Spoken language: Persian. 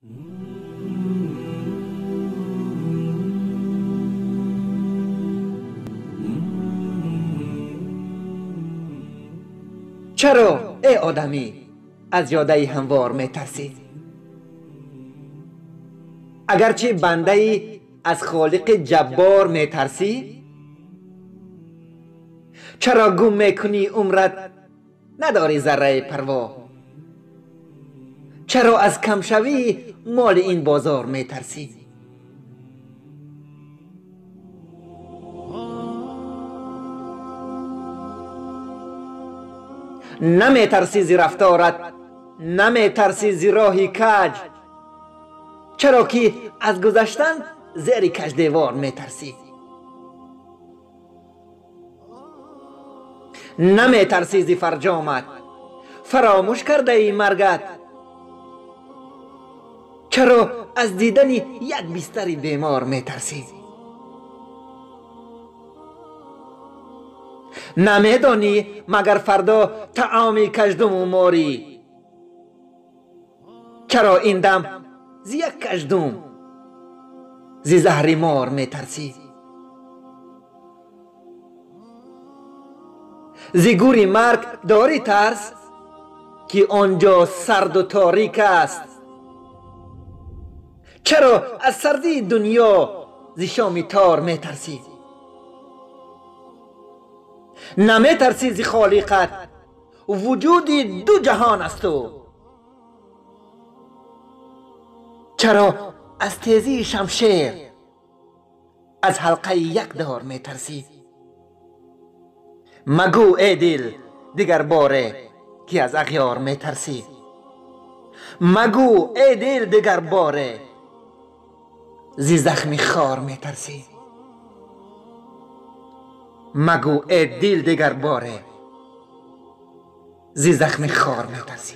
چرا ای آدمی از یاده هموار میترسی؟ اگرچه بنده ای از خالق جبار میترسی؟ چرا گم میکنی عمرت نداری ذره پروا؟ چرا از کم شوی مال این بازار میترسی؟ نمیترسی زی رفتارت، نمیترسی زی راهی کج، چرا که از گذشتن زیر کج دیوار میترسی؟ نمیترسی زی فرجامت، فراموش کرده ای مرگت، چرا از دیدن یک بستر بیمار میترسی؟ نمیدانی مگر فردا طعامی کژدم و ماری؟ چرا این دم زی یک کژدم زی زهر مار میترسی؟ زی گوری مرگ داری ترس که آنجا سرد و تاریک است؟ چرا از سردی دنیا زی شام تار میترسی؟ نمیترسی زی خالقت، وجودی دو جهان است تو، چرا از تیزی شمشیر از حلقه یک دار میترسی؟ مگو ای دل دیگر باره که از اغیار میترسی؟ مگو ای دل دیگر باره زی زخم خار میترسی؟ مگو ای دل دیگر باره زی زخم خار میترسی؟